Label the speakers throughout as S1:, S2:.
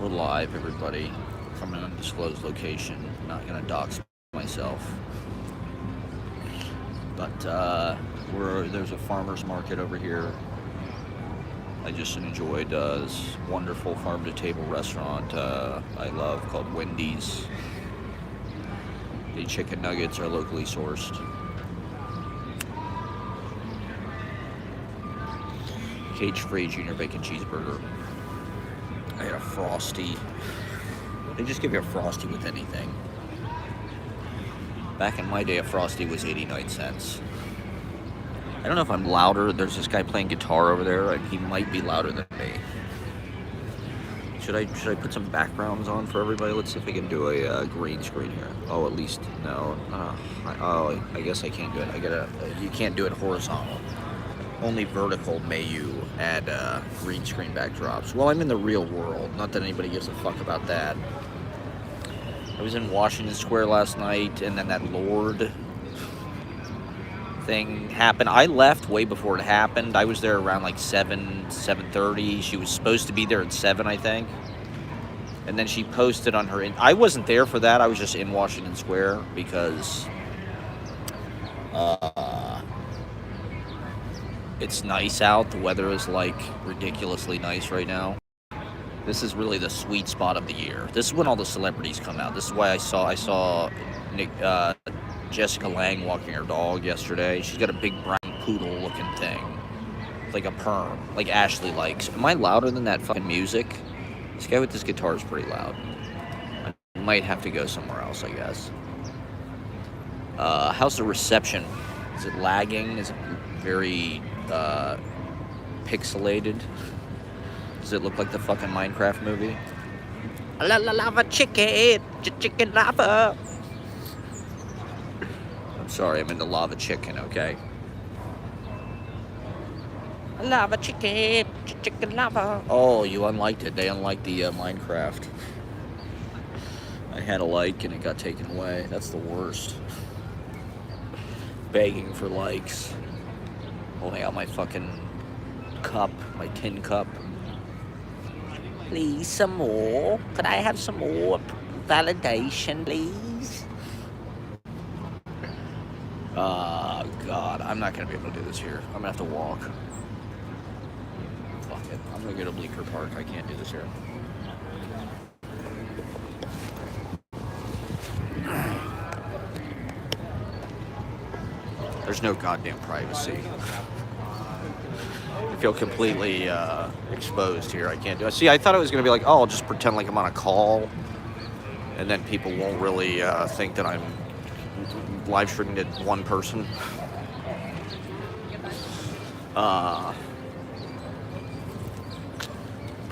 S1: We're live, everybody, from an undisclosed location. I'm not gonna dox myself, but there's a farmer's market over here. I just enjoyed this wonderful farm-to-table restaurant I love called Wendy's. The chicken nuggets are locally sourced. Cage-free junior bacon cheeseburger. I had a Frosty. They just give you a Frosty with anything. Back in my day, a Frosty was 89 cents. I don't know if I'm louder. There's this guy playing guitar over there, and he might be louder than me. Should I put some backgrounds on for everybody? Let's see if I can do a green screen here. Oh, at least, no. I guess I can't do it. You can't do it horizontal. Only vertical may you add green screen backdrops. Well, I'm in the real world. Not that anybody gives a fuck about that. I was in Washington Square last night, and then that Lorde thing happened. I left way before it happened. I was there around like 7:30. She was supposed to be there at 7, I think. And then she posted on her... I wasn't there for that. I was just in Washington Square because... it's nice out. The weather is like ridiculously nice right now. This is really the sweet spot of the year. This is when all the celebrities come out. This is why I saw Jessica Lange walking her dog yesterday. She's got a big brown poodle looking thing. Like a perm. Like Ashley likes. Am I louder than that fucking music? This guy with this guitar is pretty loud. I might have to go somewhere else, I guess. How's the reception? Is it lagging? Is it very pixelated? Does it look like the fucking Minecraft movie? Lava chicken, chicken lava. I'm sorry, I'm into lava chicken, okay? Lava chicken, chicken lava. Oh, you unliked it. They unliked the Minecraft. I had a like and it got taken away. That's the worst. Begging for likes. Holding out my fucking cup, my tin cup. Please, some more. Could I have some more validation, please? God, I'm not gonna be able to do this here. I'm gonna have to walk. Fuck it. I'm gonna go to Bleecker Park. I can't do this here. There's no goddamn privacy. I feel completely exposed here. I can't do it. See, I thought it was going to be like, oh, I'll just pretend like I'm on a call, and then people won't really think that I'm live streaming to one person. But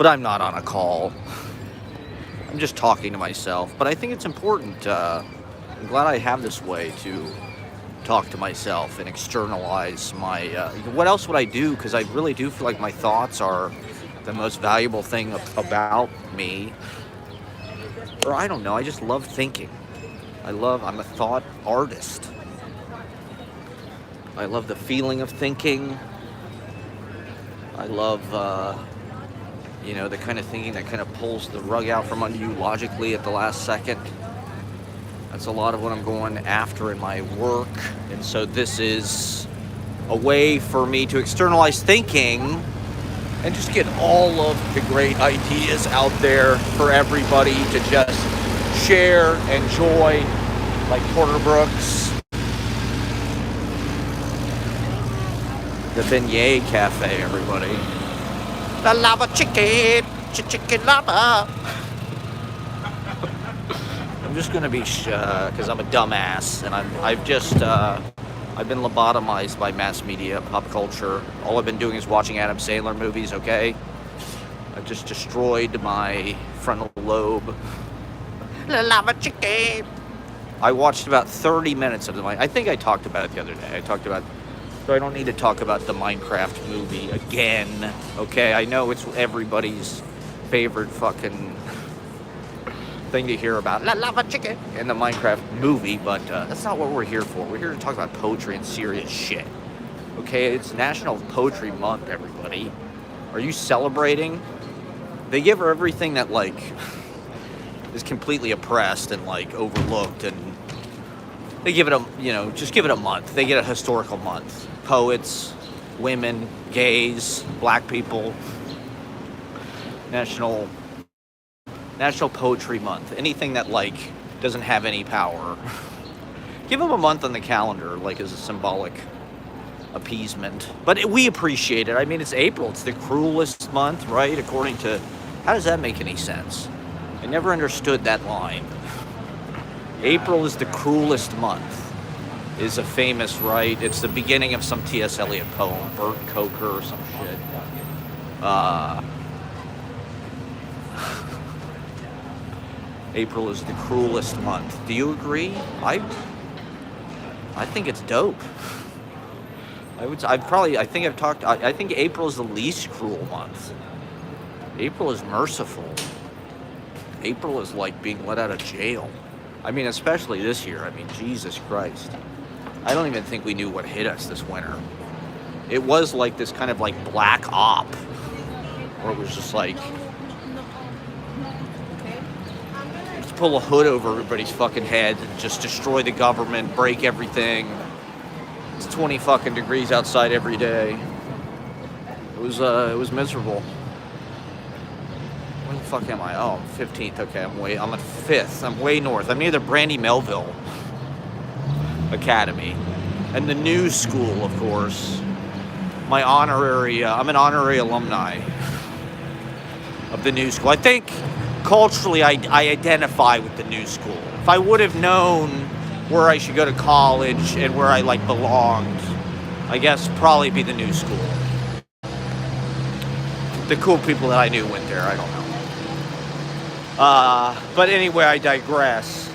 S1: I'm not on a call. I'm just talking to myself. But I think it's important. I'm glad I have this way to talk to myself and externalize my what else would I do, because I really do feel like my thoughts are the most valuable thing about me. Or I don't know, I just love thinking. I'm a thought artist. I love the feeling of thinking. I love the kind of thinking that kind of pulls the rug out from under you logically at the last second. That's a lot of what I'm going after in my work. And so this is a way for me to externalize thinking and just get all of the great ideas out there for everybody to just share, enjoy, like Porter Brooks. The Beignet Cafe, everybody. The lava chicken, chicken lava. I'm just gonna be because I'm a dumbass, and I've been lobotomized by mass media, pop culture. All I've been doing is watching Adam Sandler movies. Okay, I've just destroyed my frontal lobe. La lava chicken. I watched about 30 minutes of I think I talked about it the other day. So I don't need to talk about the Minecraft movie again. Okay, I know it's everybody's favorite fucking thing to hear about, La Lava Chicken, in the Minecraft movie, but that's not what we're here for. We're here to talk about poetry and serious shit. Okay, it's National Poetry Month, everybody. Are you celebrating? They give her everything that, like, is completely oppressed and, like, overlooked, and they give it a, just give it a month. They get a historical month. Poets, women, gays, black people, National Poetry Month. Anything that, like, doesn't have any power. Give them a month on the calendar, like, as a symbolic appeasement. But we appreciate it. I mean, it's April. It's the cruelest month, right? According to... How does that make any sense? I never understood that line. April is the cruelest month. Is a famous, right? It's the beginning of some T.S. Eliot poem. Bert Coker or some shit. April is the cruelest month. Do you agree? I think it's dope. I think April is the least cruel month. April is merciful. April is like being let out of jail. I mean, especially this year. I mean, Jesus Christ. I don't even think we knew what hit us this winter. It was like this kind of like black op, where it was just like, let's pull a hood over everybody's fucking head and just destroy the government, break everything. It's 20 fucking degrees outside every day. It was miserable. Where the fuck am I? Oh, I'm 15th. Okay, I'm at 5th. I'm way north. I'm near the Brandy Melville Academy and the New School, of course. I'm an honorary alumni of the New School. I think culturally I identify with the New School. If I would have known where I should go to college and where I like belonged, I guess probably be the New School. The cool people that I knew went there. I don't know. But anyway, I digress.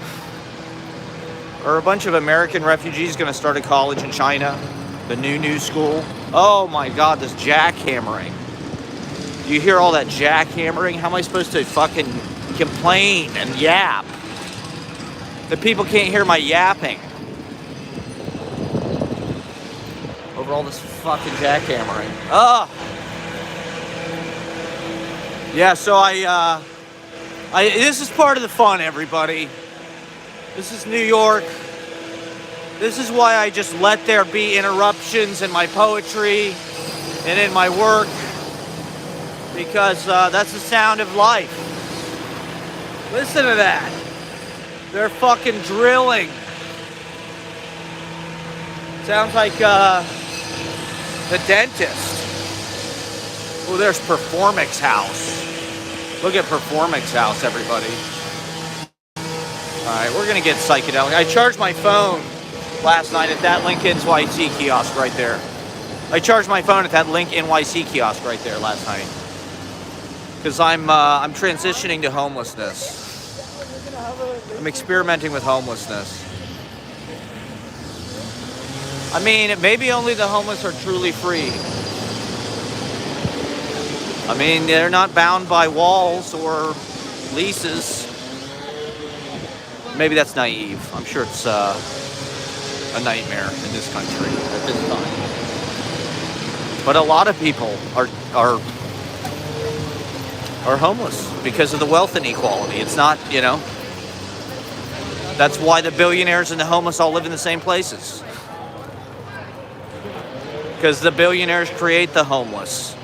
S1: Are a bunch of American refugees going to start a college in China? The new school? Oh my God, this jackhammering. Do you hear all that jackhammering? How am I supposed to fucking complain and yap? The people can't hear my yapping over all this fucking jackhammering. Ugh. Yeah, so this is part of the fun, everybody. This is New York. This is why I just let there be interruptions in my poetry and in my work, because that's the sound of life. Listen to that. They're fucking drilling. Sounds like the dentist. Oh, there's Performix House. Look at Performix House, everybody. Alright, we're gonna get psychedelic. I charged my phone last night at that Link NYC kiosk right there. I charged my phone at that Link NYC kiosk right there last night. Because I'm transitioning to homelessness. I'm experimenting with homelessness. I mean, maybe only the homeless are truly free. I mean, they're not bound by walls or leases. Maybe that's naive. I'm sure it's a nightmare in this country at this time. But a lot of people are homeless because of the wealth inequality. It's not, that's why the billionaires and the homeless all live in the same places. Because the billionaires create the homeless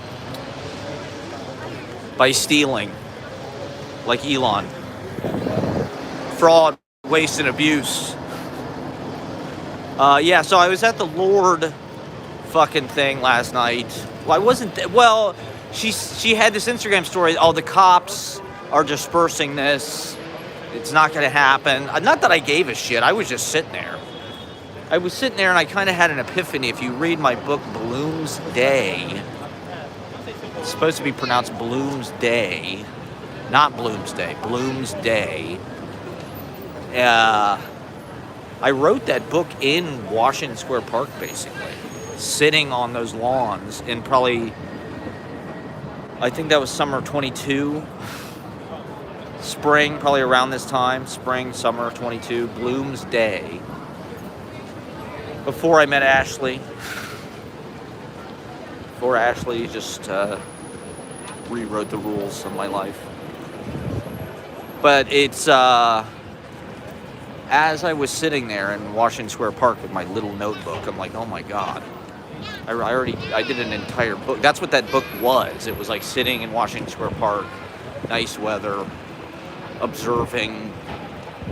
S1: by stealing, like Elon. Fraud, waste, and abuse. Yeah, so I was at the Lord fucking thing last night. Well, I wasn't. She had this Instagram story. Oh, the cops are dispersing this. It's not going to happen. Not that I gave a shit. I was just sitting there. I was sitting there and I kind of had an epiphany. If you read my book, Bloomsday, it's supposed to be pronounced Bloomsday, not Bloomsday, Bloomsday. I wrote that book in Washington Square Park, basically, sitting on those lawns in probably, I think that was summer of 22, spring, probably around this time, spring, summer of 22, Bloomsday, before I met Ashley. Before Ashley just rewrote the rules of my life. But it's, as I was sitting there in Washington Square Park with my little notebook, I'm like, oh my God. I did an entire book. That's what that book was. It was like sitting in Washington Square Park, nice weather, observing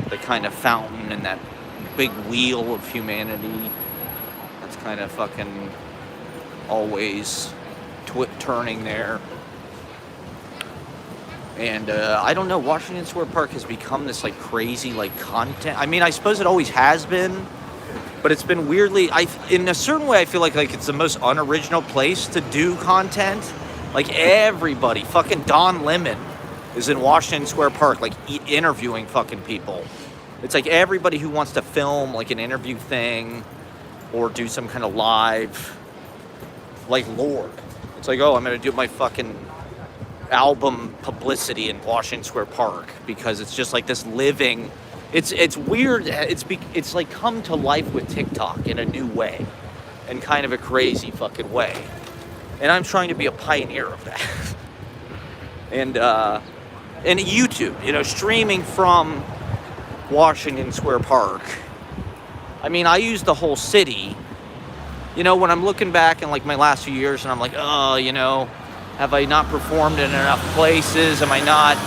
S1: the kind of fountain and that big wheel of humanity that's kind of fucking always turning there. And I don't know, Washington Square Park has become this like crazy like content. I mean, I suppose it always has been, but it's been weirdly, in a certain way, I feel like it's the most unoriginal place to do content. Like everybody, fucking Don Lemon is in Washington Square Park, like interviewing fucking people. It's like everybody who wants to film like an interview thing or do some kind of live, like Lorde. It's like, oh, I'm gonna do my fucking album publicity in Washington Square Park because it's just like this living. It's weird. It's like come to life with TikTok in a new way, in kind of a crazy fucking way. And I'm trying to be a pioneer of that. And YouTube, streaming from Washington Square Park. I mean, I use the whole city. When I'm looking back in like my last few years and I'm like, oh, have I not performed in enough places? Am I not?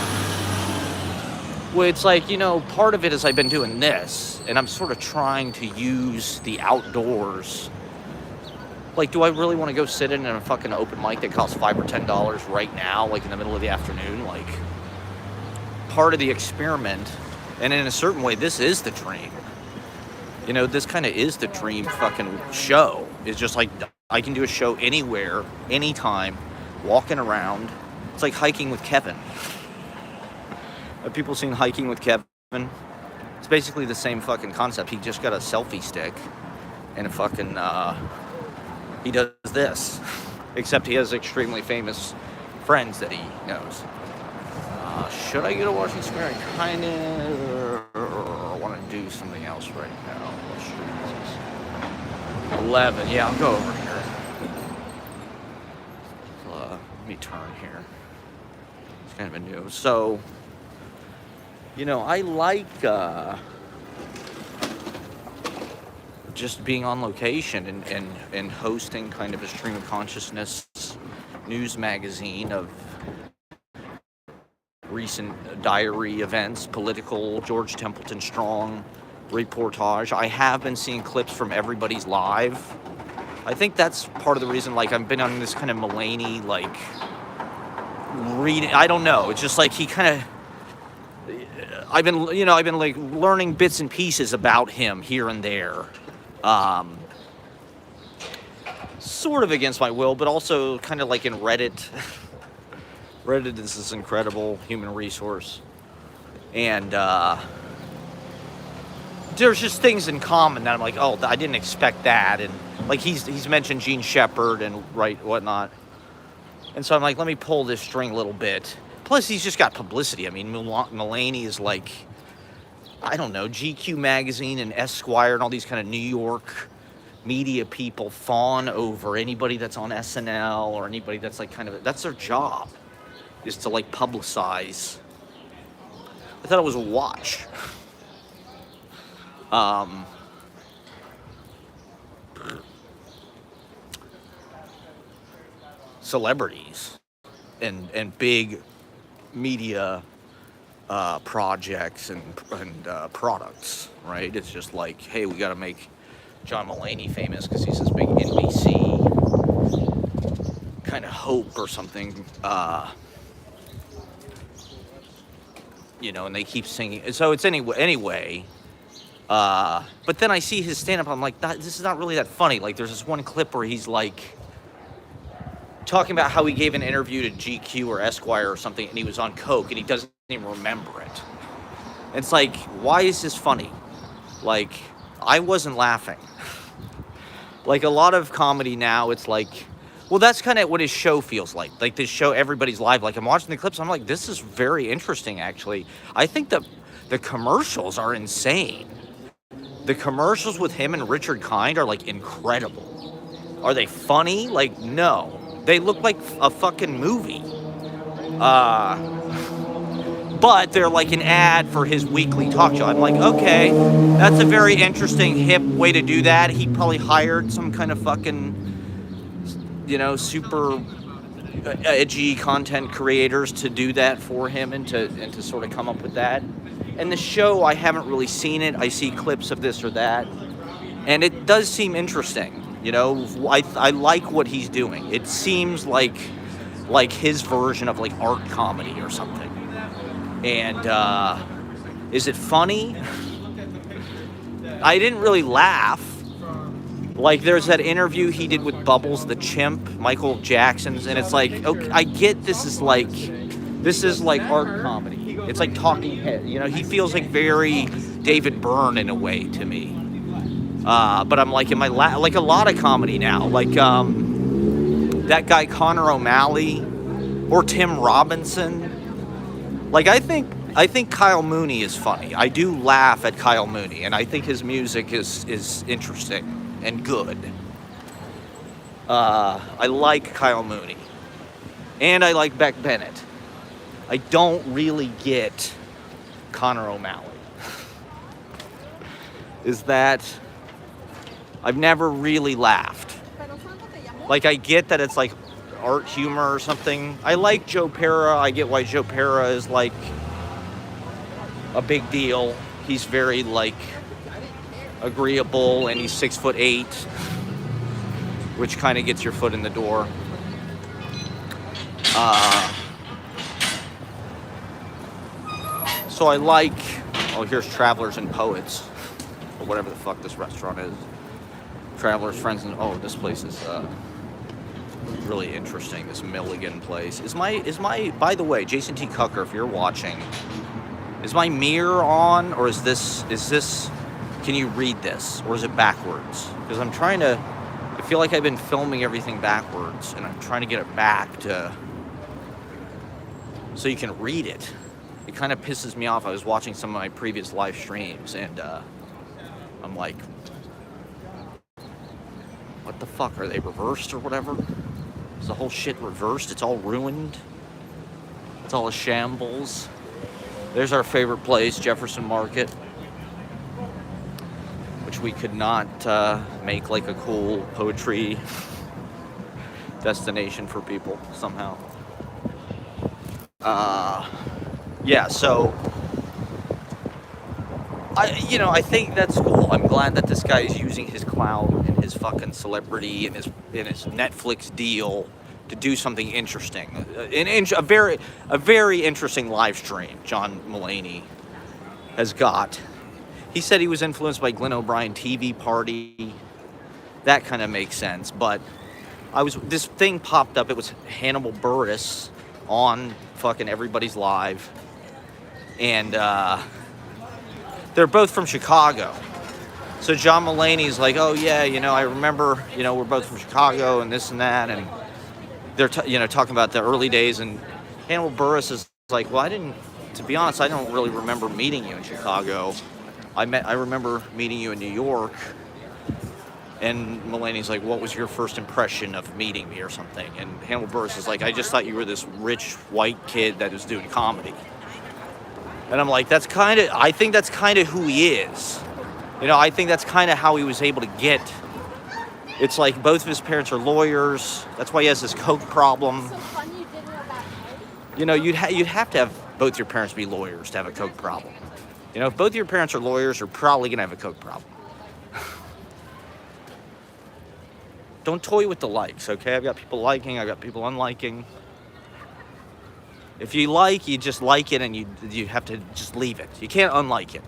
S1: Well, it's like, part of it is I've been doing this, and I'm sort of trying to use the outdoors. Like, do I really want to go sit in a fucking open mic that costs $5 or $10 right now, like in the middle of the afternoon? Like, part of the experiment, and in a certain way, this is the dream. This kind of is the dream fucking show. It's just like, I can do a show anywhere, anytime, walking around. It's like hiking with Kevin. Have people seen Hiking with Kevin? It's basically the same fucking concept. He just got a selfie stick and a fucking, he does this. Except he has extremely famous friends that he knows. Should I go to Washington Square? I kind of want to do something else right now. What street is this? 11. Yeah, I'll go over here. Let me turn here. It's kind of a new. So, I like just being on location and hosting kind of a stream of consciousness news magazine of recent diary events, political, George Templeton Strong reportage. I have been seeing clips from everybody's live. I think that's part of the reason, like, I've been on this kind of Mulaney, like, reading. I don't know. It's just like he kind of, I've been like learning bits and pieces about him here and there. Sort of against my will, but also kind of like in Reddit. Reddit is this incredible human resource. And there's just things in common that I'm like, oh, I didn't expect that. And like he's mentioned Gene Shepard and whatnot. And so I'm like, let me pull this string a little bit. Plus, he's just got publicity. I mean, Mulaney is like, I don't know, GQ magazine and Esquire and all these kind of New York media people fawn over anybody that's on SNL or anybody that's like that's their job, is to like publicize. I thought it was a watch. Celebrities and big media projects and products, right? It's just like, hey, we got to make John Mulaney famous because he's this big NBC kind of hope or something, and they keep singing. So it's anyway. But then I see his stand-up, I'm like, this is not really that funny. Like, there's this one clip where he's like talking about how he gave an interview to GQ or Esquire or something, and he was on coke, and he doesn't even remember it. It's like, why is this funny? Like, I wasn't laughing. Like, a lot of comedy now, it's like, well, that's kind of what his show feels like. Like, this show, everybody's live. Like, I'm watching the clips, I'm like, this is very interesting, actually. I think the commercials are insane. The commercials with him and Richard Kind are, like, incredible. Are they funny? Like, no. They look like a fucking movie. But they're like an ad for his weekly talk show. I'm like, okay, that's a very interesting, hip way to do that. He probably hired some kind of fucking, super edgy content creators to do that for him and to sort of come up with that. And the show, I haven't really seen it. I see clips of this or that, and it does seem interesting. I like what he's doing. It seems like his version of like art comedy or something. And is it funny? I didn't really laugh. Like, there's that interview he did with Bubbles the Chimp, Michael Jackson's, and it's like, okay, I get this is like art comedy. It's like Talking Head. He feels like very David Byrne in a way to me. But I'm like, like a lot of comedy now, like that guy Connor O'Malley or Tim Robinson. Like, I think Kyle Mooney is funny. I do laugh at Kyle Mooney, and I think his music is interesting and good. I like Kyle Mooney. And I like Beck Bennett. I don't really get Connor O'Malley. Is that I've never really laughed. Like, I get that it's like art humor or something. I like Joe Pera. I get why Joe Pera is like a big deal. He's very like agreeable, and he's 6'8", which kind of gets your foot in the door. So I like, here's Travelers and Poets, or whatever the fuck this restaurant is. Travelers, Friends, and this place is really interesting. This Milligan place is my. By the way, Jason T. Cucker, if you're watching, is my mirror on, or is this? Can you read this, or is it backwards? Because I feel like I've been filming everything backwards, and I'm trying to get it back to so you can read it. It kind of pisses me off. I was watching some of my previous live streams, and I'm like, what the fuck? Are they reversed or whatever? Is the whole shit reversed? It's all ruined? It's all a shambles? There's our favorite place, Jefferson Market, which we could not make like a cool poetry destination for people somehow. Yeah, so I think that's cool. I'm glad that this guy is using his clout and his fucking celebrity and his Netflix deal to do something interesting. A very interesting live stream John Mulaney has got. He said he was influenced by Glenn O'Brien TV Party. That kind of makes sense. But this thing popped up. It was Hannibal Buress on fucking Everybody's Live. And they're both from Chicago. So John Mulaney's like, oh yeah, I remember, we're both from Chicago and this and that. And they're, talking about the early days. And Hannibal Buress is like, well, to be honest, I don't really remember meeting you in Chicago. I remember meeting you in New York. And Mulaney's like, what was your first impression of meeting me or something? And Hannibal Buress is like, I just thought you were this rich white kid that was doing comedy. And I'm like, I think that's kind of who he is. I think that's kind of how he was able to get. It's like both of his parents are lawyers. That's why he has this coke problem. You'd have to have both your parents be lawyers to have a coke problem. If both of your parents are lawyers, you're probably going to have a coke problem. Don't toy with the likes, okay? I've got people liking, I've got people unliking. If you like, you just like it, and you have to just leave it. You can't unlike it.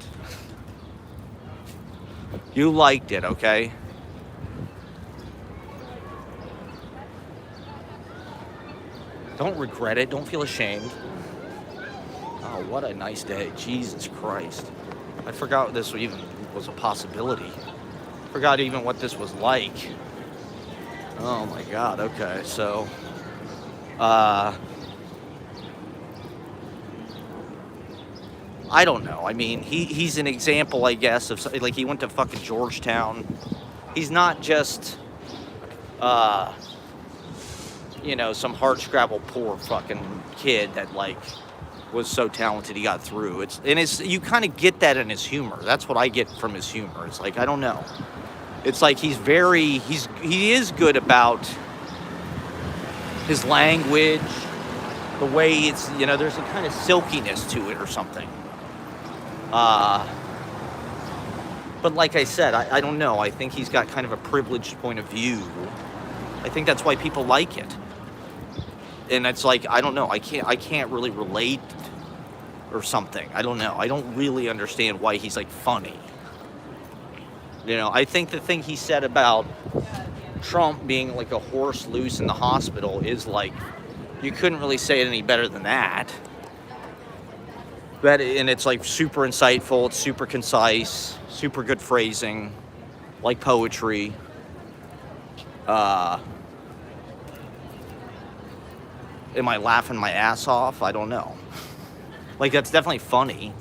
S1: You liked it, okay? Don't regret it. Don't feel ashamed. Oh, what a nice day. Jesus Christ. I forgot this even was a possibility. Forgot even what this was like. Oh my God, okay, so, I don't know. I mean, he's an example, I guess, of, like, he went to fucking Georgetown. He's not just, some hardscrabble poor fucking kid that like was so talented he got through. You kind of get that in his humor. That's what I get from his humor. It's like, I don't know. It's like he is good about his language, the way it's, there's a kind of silkiness to it or something. But like I said, I don't know. I think he's got kind of a privileged point of view. I think that's why people like it. And it's like, I don't know. I can't really relate or something. I don't know. I don't really understand why he's like funny. I think the thing he said about Trump being like a horse loose in the hospital is like, you couldn't really say it any better than that. And it's like super insightful, it's super concise, super good phrasing, like poetry. Am I laughing my ass off? I don't know. Like, that's definitely funny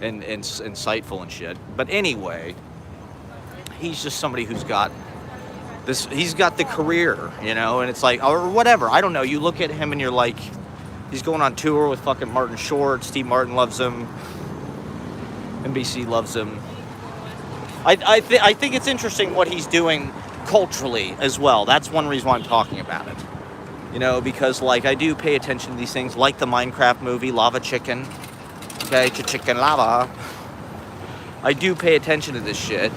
S1: and insightful and shit. But anyway, he's just somebody who's got this, he's got the career, and it's like, or whatever. I don't know. You look at him and you're like, he's going on tour with fucking Martin Short. Steve Martin loves him. NBC loves him. I think it's interesting what he's doing culturally as well. That's one reason why I'm talking about it. Because like I do pay attention to these things, like the Minecraft movie Lava Chicken. Okay, chicken lava. I do pay attention to this shit.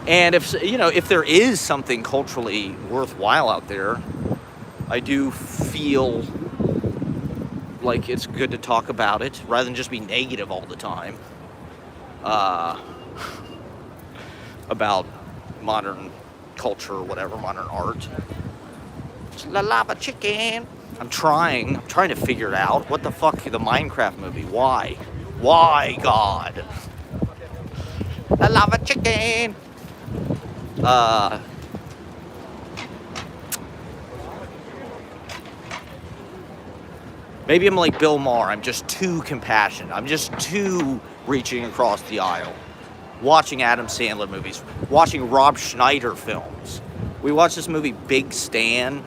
S1: And if there is something culturally worthwhile out there, I do feel like it's good to talk about it rather than just be negative all the time about modern culture or whatever, modern art. La lava chicken. I'm trying to figure it out. What the fuck, the Minecraft movie? Why, God? La lava chicken. Maybe I'm like Bill Maher. I'm just too compassionate. I'm just too reaching across the aisle. Watching Adam Sandler movies. Watching Rob Schneider films. We watched this movie, Big Stan.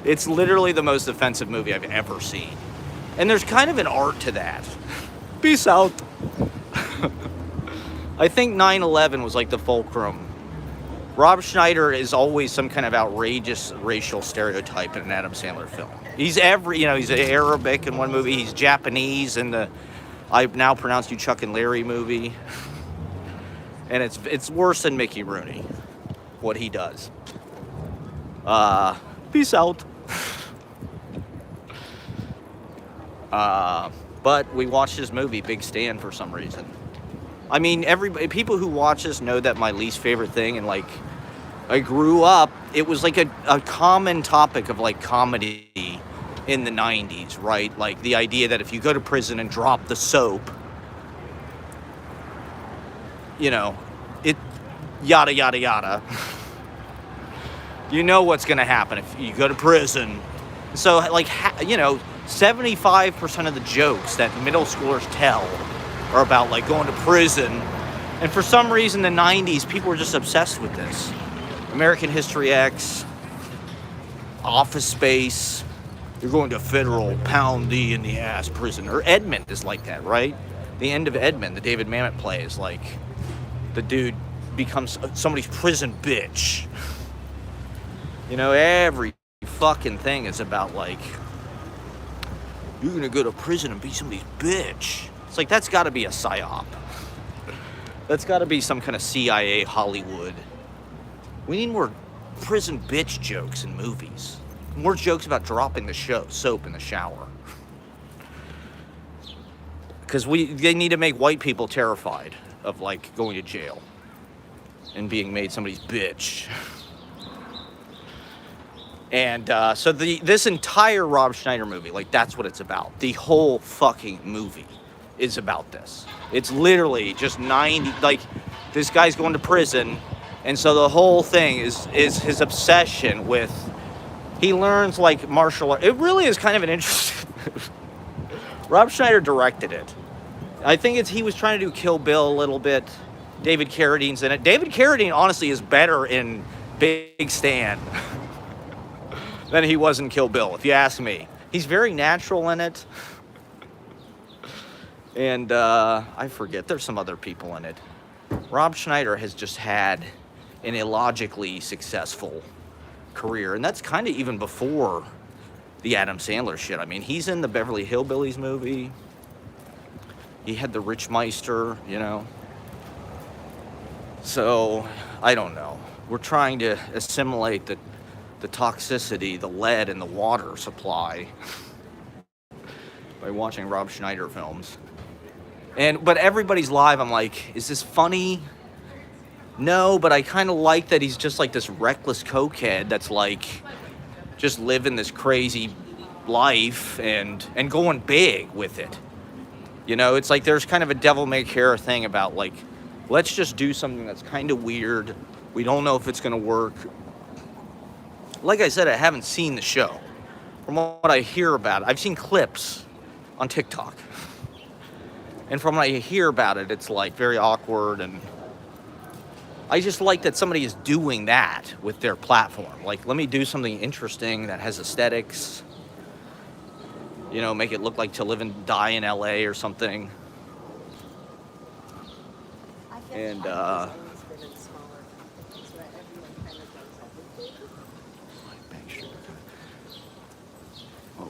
S1: It's literally the most offensive movie I've ever seen. And there's kind of an art to that. Peace out. I think 9/11 was like the fulcrum. Rob Schneider is always some kind of outrageous racial stereotype in an Adam Sandler film. He's he's Arabic in one movie. He's Japanese in the I've Now Pronounced You Chuck and Larry movie. And it's worse than Mickey Rooney, what he does. Peace out. But we watched this movie, Big Stan, for some reason. I mean, people who watch this know that my least favorite thing, and like, I grew up, it was like a common topic of like comedy in the 90s, right? Like the idea that if you go to prison and drop the soap, it yada, yada, yada. You know what's going to happen if you go to prison. So, like, 75% of the jokes that middle schoolers tell are about, like, going to prison. And for some reason, in the 90s, people were just obsessed with this. American History X, Office Space, you're going to federal pound thee in the ass prison. Or Edmund is like that, right? The end of Edmund, the David Mamet play, is like, the dude becomes somebody's prison bitch. Every fucking thing is about, like, you're gonna go to prison and be somebody's bitch. It's like, that's gotta be a psyop. That's gotta be some kind of CIA Hollywood. We need more prison bitch jokes in movies. More jokes about dropping the soap in the shower. Because they need to make white people terrified of, like, going to jail and being made somebody's bitch. And so this entire Rob Schneider movie, like, that's what it's about. The whole fucking movie is about this. It's literally just 90, like, this guy's going to prison, and so the whole thing is his obsession with, he learns, like, martial art. It really is kind of an interesting Rob Schneider directed it. I think he was trying to do Kill Bill a little bit. David Carradine's in it. David Carradine, honestly, is better in Big Stan than he was in Kill Bill, if you ask me. He's very natural in it. And I forget, there's some other people in it. Rob Schneider has just had an illogically successful career, and that's kind of even before the Adam Sandler shit. I mean, he's in the Beverly Hillbillies movie. He had the Rich Meister, you know. So, I don't know. We're trying to assimilate the toxicity, the lead in the water supply by watching Rob Schneider films. But everybody's live, I'm like, is this funny? No, but I kind of like that he's just like this reckless cokehead that's like just living this crazy life and going big with it. You know, it's like there's kind of a devil may care thing about like, let's just do something that's kind of weird. We don't know if it's going to work. Like I said, I haven't seen the show. From what I hear about it, I've seen clips on TikTok. And from what I hear about it, it's like very awkward, and I just like that somebody is doing that with their platform. Like, let me do something interesting that has aesthetics. You know, make it look like To Live and Die in LA or something. And oh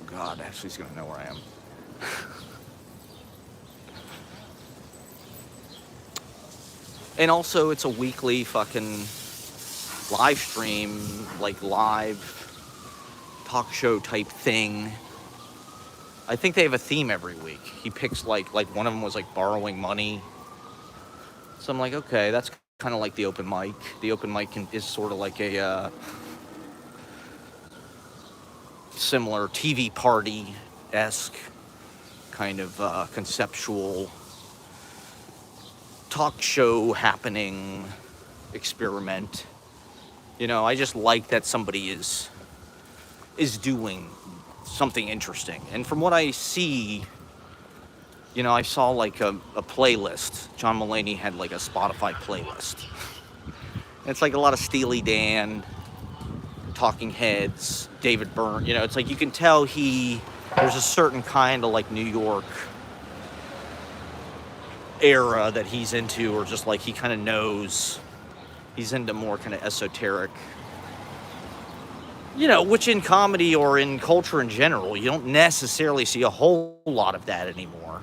S1: God, Ashley's gonna know where I am. And also, it's a weekly fucking live stream, like live talk show type thing. I think they have a theme every week. He picks like one of them was like borrowing money. So I'm like, okay, that's kind of like the open mic. The open mic is sort of like a similar TV party-esque kind of conceptual talk show happening experiment. You know, I just like that somebody is doing something interesting. And from what I see, you know, I saw like a playlist. John Mulaney had like a Spotify playlist. It's like a lot of Steely Dan, Talking Heads, David Byrne. You know, it's like you can tell there's a certain kind of like New York era that he's into, or just like he kind of knows he's into more kind of esoteric, you know, which in comedy or in culture in general, you don't necessarily see a whole lot of that anymore.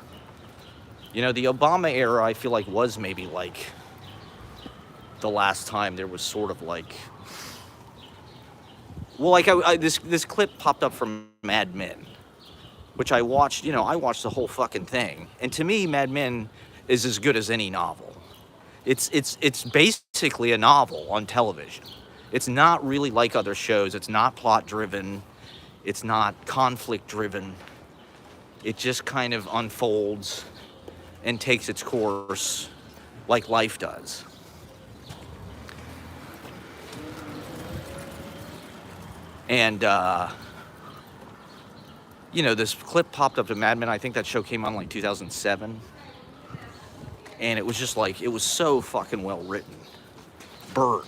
S1: You know, the Obama era, I feel like, was maybe like the last time there was sort of like, well, like this clip popped up from Mad Men, which I watched. You know, I watched the whole fucking thing, and to me, Mad Men is as good as any novel. It's basically a novel on television. It's not really like other shows. It's not plot driven. It's not conflict driven. It just kind of unfolds and takes its course like life does. And you know, this clip popped up to Mad Men. I think that show came on like 2007. And it was just like, it was so fucking well written. Bert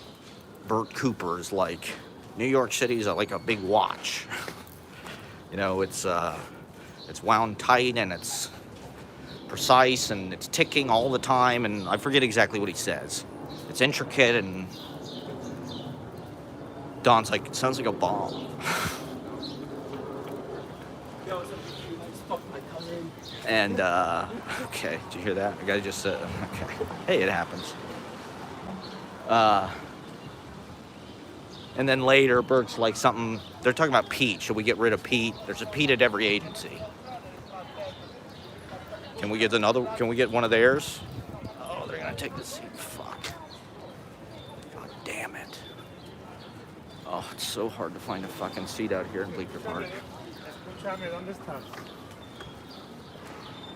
S1: Cooper is like, New York City is like a big watch. You know, it's wound tight and it's precise and it's ticking all the time, and I forget exactly what he says. It's intricate, and Don's like, it sounds like a bomb. And, okay, did you hear that? The guy just said, okay. Hey, it happens. And then later, Bert's like something, they're talking about Pete. Should we get rid of Pete? There's a Pete at every agency. Can we get one of theirs? Oh, they're gonna take the seat. Fuck. God damn it. Oh, it's so hard to find a fucking seat out here in Bleecker Park.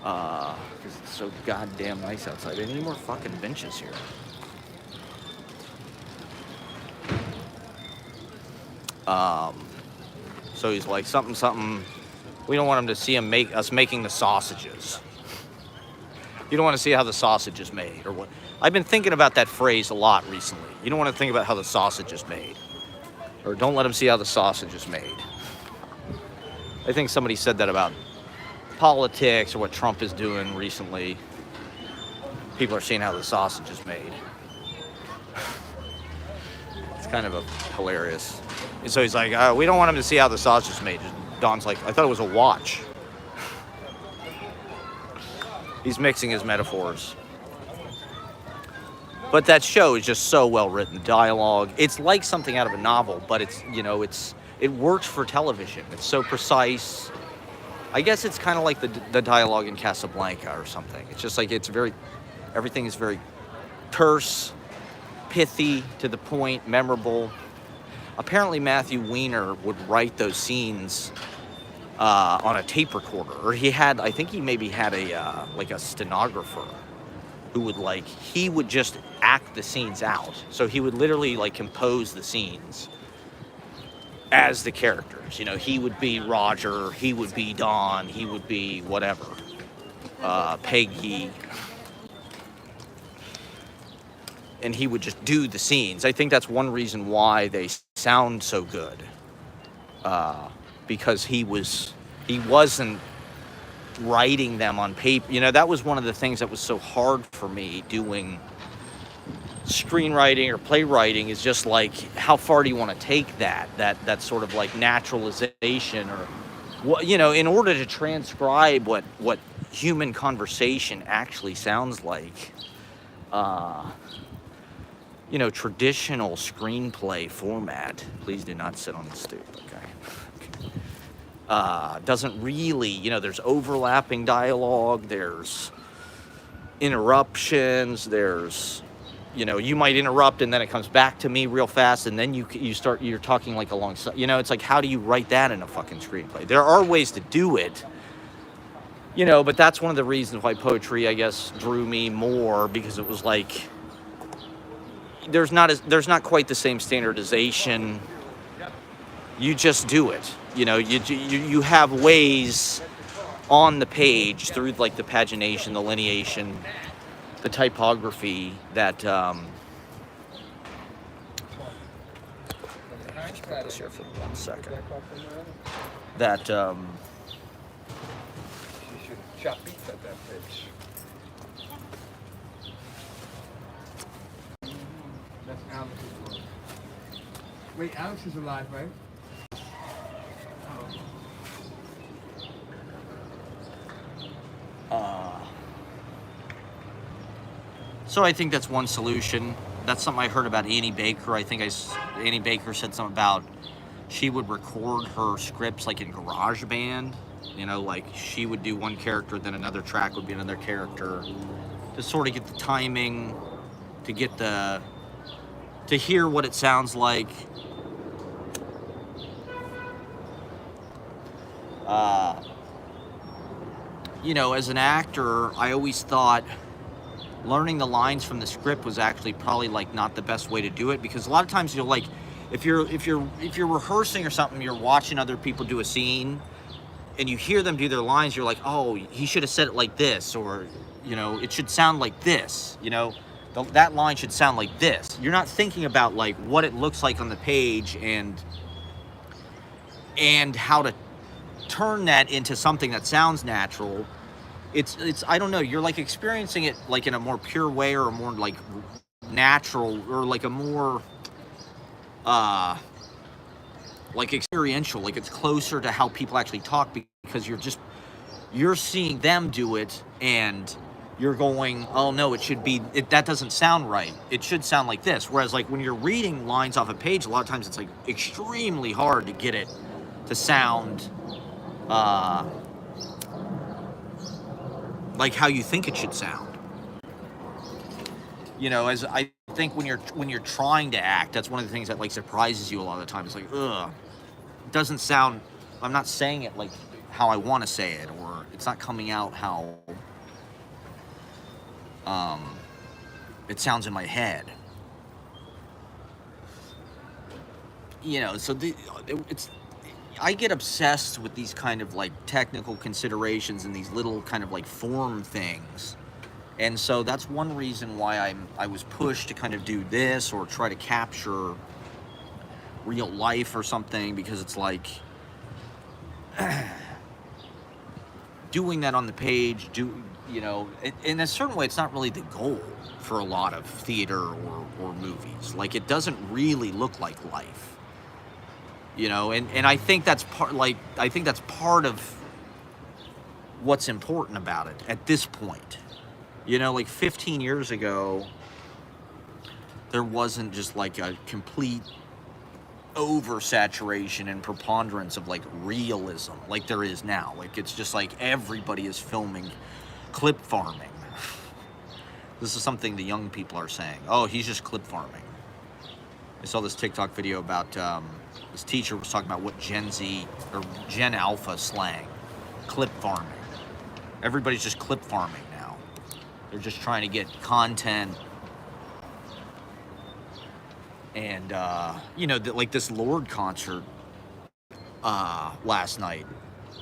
S1: Because it's so goddamn nice outside. They need more fucking benches here. So he's like, something. We don't want him to see us making the sausages. You don't want to see how the sausage is made, or what? I've been thinking about that phrase a lot recently. You don't want to think about how the sausage is made. Or don't let them see how the sausage is made. I think somebody said that about politics or what Trump is doing recently. People are seeing how the sausage is made. It's kind of hilarious. And so he's like, we don't want him to see how the sausage is made. Don's like, I thought it was a watch. He's mixing his metaphors. But that show is just so well written. Dialogue. It's like something out of a novel, but it's, you know, it works for television. It's so precise. I guess it's kind of like the dialogue in Casablanca or something. It's just like everything is very terse, pithy, to the point, memorable. Apparently Matthew Weiner would write those scenes on a tape recorder, or I think he maybe had a stenographer who would he would just act the scenes out. So he would literally compose the scenes as the characters. You know, he would be Roger, he would be Don, he would be whatever, Peggy, and he would just do the scenes. I think that's one reason why they sound so good, because he wasn't writing them on paper. You know, that was one of the things that was so hard for me doing screenwriting or playwriting, is just how far do you want to take that sort of naturalization, or what, you know, in order to transcribe what human conversation actually sounds like. You know, traditional screenplay format. Please do not sit on the stoop, okay? Doesn't really, you know, there's overlapping dialogue, there's interruptions, there's, you know, you might interrupt and then it comes back to me real fast, and then you're talking alongside, you know, it's how do you write that in a fucking screenplay? There are ways to do it, you know, but that's one of the reasons why poetry, I guess, drew me more, because it was there's not quite the same standardization. You just do it. You know, you have ways on the page through the pagination, the lineation, the typography that just put this here for 1 second. That
S2: You should chop beef at that pitch. That's Alex's work. Wait, Alex is alive, right?
S1: So I think that's one solution. That's something I heard about Annie Baker. I think Annie Baker said something about she would record her scripts in GarageBand. You know, she would do one character, then another track would be another character, to sort of get the timing, to hear what it sounds like. You know, as an actor, I always thought learning the lines from the script was actually probably not the best way to do it, because a lot of times you'll if you're rehearsing or something, you're watching other people do a scene and you hear them do their lines, you're like, oh, he should have said it like this, or, you know, it should sound like this, you know, that line should sound like this. You're not thinking about what it looks like on the page and how to turn that into something that sounds natural. It's I don't know, you're experiencing it in a more pure way, or a more natural, or a more experiential, it's closer to how people actually talk, because you're seeing them do it and you're going, oh no, that doesn't sound right, it should sound like this. Whereas when you're reading lines off a page, a lot of times it's extremely hard to get it to sound like how you think it should sound. You know, as I think when you're trying to act, that's one of the things that surprises you a lot of the time. It's ugh, it doesn't sound, I'm not saying it how I want to say it, or it's not coming out how it sounds in my head. You know, so I get obsessed with these kind of technical considerations and these little kind of form things. And so that's one reason why I was pushed to kind of do this, or try to capture real life or something, because it's like doing that on the page, in a certain way, it's not really the goal for a lot of theater or movies. Like, it doesn't really look like life, and I think that's part of what's important about it at this point. Like 15 years ago, there wasn't just like a complete oversaturation and preponderance of like realism like there is now. Like, it's just like everybody is filming clip farming. This is something the young people are saying. Oh, he's just clip farming. I saw this TikTok video about this teacher was talking about what Gen Z or Gen Alpha slang, clip farming. Everybody's just clip farming now. They're just trying to get content. And, like this Lorde concert last night,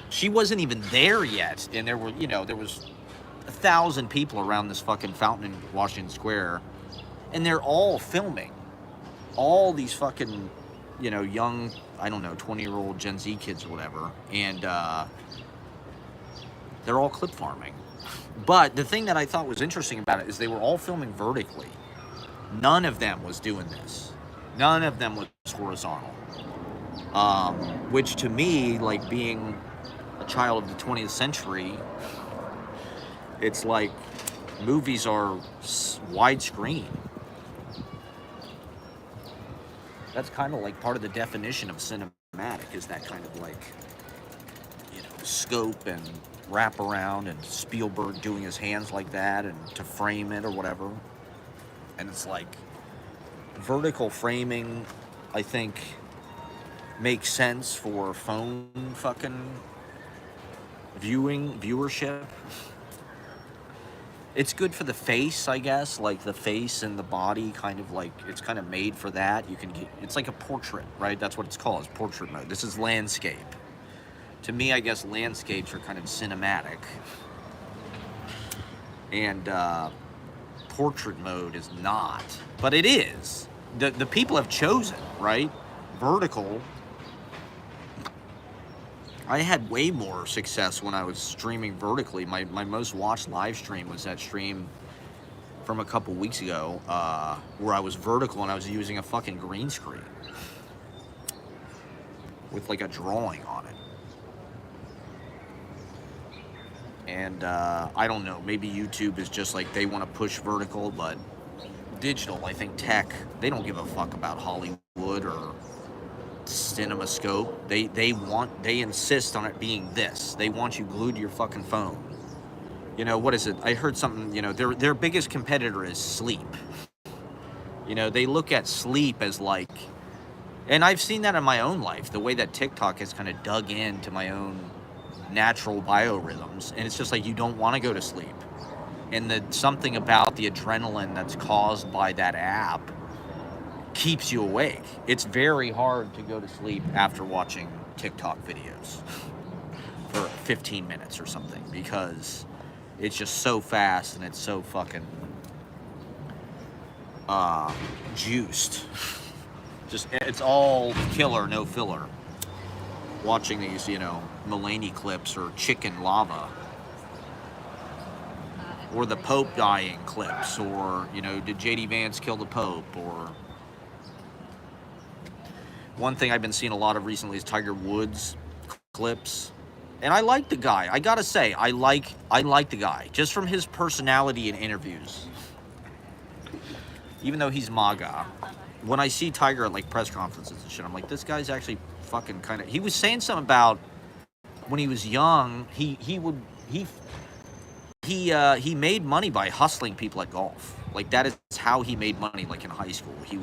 S1: she wasn't even there yet. And there was 1,000 people around this fucking fountain in Washington Square. And they're all filming. All these fucking, young, I don't know, 20-year-old Gen Z kids or whatever. And they're all clip farming. But the thing that I thought was interesting about it is they were all filming vertically. None of them was doing this. None of them was horizontal. Which to me, like being a child of the 20th century, it's like movies are widescreen. That's kind of like part of the definition of cinematic, is that kind of like, scope and wrap around, and Spielberg doing his hands like that and to frame it or whatever. And it's like vertical framing, I think, makes sense for phone fucking viewership. It's good for the face, I guess, like the face and the body, kind of like, it's kind of made for that. It's like a portrait, right? That's what it's called, it's portrait mode. This is landscape. To me, I guess landscapes are kind of cinematic. And portrait mode is not, but it is. The people have chosen, right? Vertical. I had way more success when I was streaming vertically. My most watched live stream was that stream from a couple weeks ago, where I was vertical and I was using a fucking green screen with like a drawing on it. And I don't know, maybe YouTube is just like, they want to push vertical, but digital, I think tech, they don't give a fuck about Hollywood or CinemaScope. They insist on it being this. They want you glued to your fucking phone. What is it? I heard something, their biggest competitor is sleep. They look at sleep as like, and I've seen that in my own life, the way that TikTok has kind of dug into my own natural biorhythms, and it's just like, you don't want to go to sleep. And something about the adrenaline that's caused by that app keeps you awake. It's very hard to go to sleep after watching TikTok videos for 15 minutes or something, because it's just so fast and it's so fucking juiced. Just, it's all killer, no filler. Watching these, Mulaney clips or chicken lava, or the Pope dying clips, or, did J.D. Vance kill the Pope? Or one thing I've been seeing a lot of recently is Tiger Woods clips. And I like the guy. I gotta say, I like the guy, just from his personality in interviews. Even though he's MAGA, when I see Tiger at like press conferences and shit, I'm like, this guy's actually fucking kind of. He was saying something about when he was young, he made money by hustling people at golf. Like, that is how he made money. Like in high school, he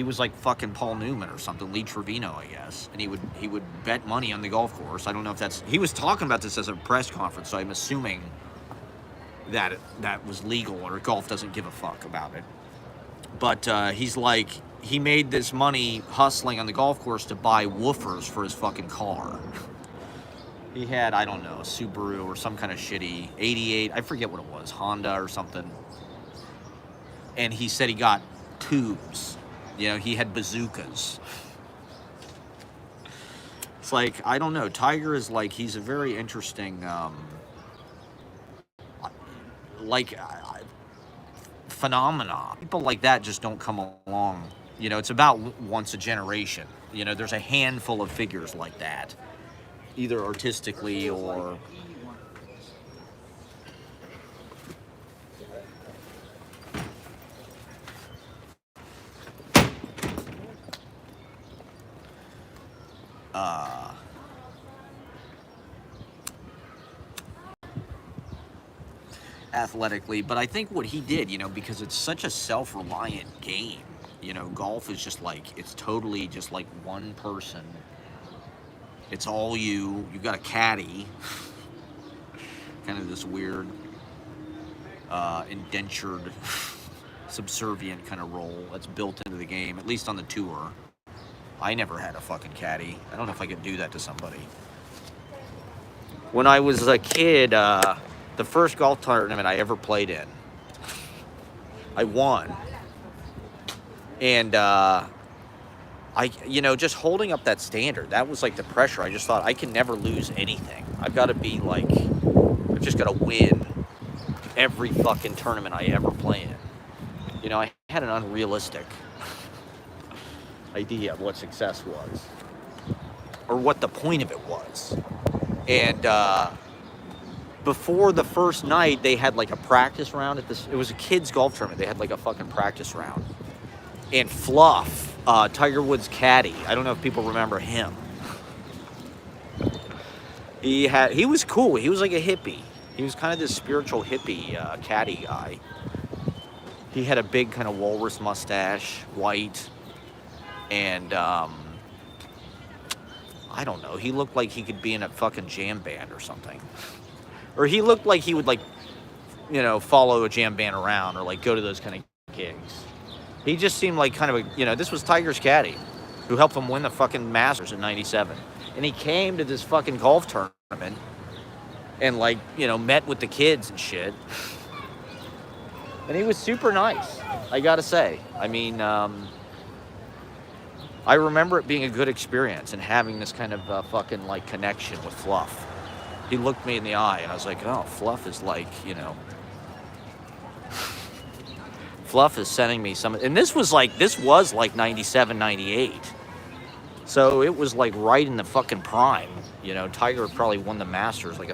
S1: was like fucking Paul Newman or something, Lee Trevino, I guess, and he would bet money on the golf course. I don't know if that's, he was talking about this as a press conference, so I'm assuming that that was legal, or golf doesn't give a fuck about it. But he's like, he made this money hustling on the golf course to buy woofers for his fucking car. He had, I don't know, a Subaru or some kind of shitty 88, I forget what it was, Honda or something. And he said he got tubes, You know, he had bazookas. It's like, I don't know. Tiger is like, he's a very interesting, like, phenomena. People like that just don't come along. You know, it's about once a generation. You know, there's a handful of figures like that, either artistically or... athletically. But I think what he did, you know, because it's such a self-reliant game, you know, golf is just like, it's totally just like one person. It's all you. You've got a caddy. Kind of this weird, indentured, subservient kind of role that's built into the game, at least on the tour. I never had a fucking caddy. I don't know if I could do that to somebody. When I was a kid, the first golf tournament I ever played in, I won. And, you know, just holding up that standard, that was like the pressure. I just thought, I can never lose anything. I've got to be like, I've just got to win every fucking tournament I ever play in. You know, I had an unrealistic idea of what success was, or what the point of it was. And before the first night, they had like a practice round at this. It was a kids' golf tournament. They had like a fucking practice round. And Fluff, Tiger Woods' caddy. I don't know if people remember him. He was cool. He was like a hippie. He was kind of this spiritual hippie caddy guy. He had a big kind of walrus mustache, white. And, I don't know, he looked like he could be in a fucking jam band or something. Or he looked like he would, like, you know, follow a jam band around or, like, go to those kind of gigs. He just seemed like kind of a, you know, this was Tiger's caddy who helped him win the fucking Masters in '97. And he came to this fucking golf tournament and, like, you know, met with the kids and shit. And he was super nice, I gotta say. I mean, I remember it being a good experience and having this kind of fucking like connection with Fluff. He looked me in the eye and I was like, oh, Fluff is like, you know, Fluff is sending me some, and this was like 97, 98. So it was like right in the fucking prime. You know, Tiger probably won the Masters like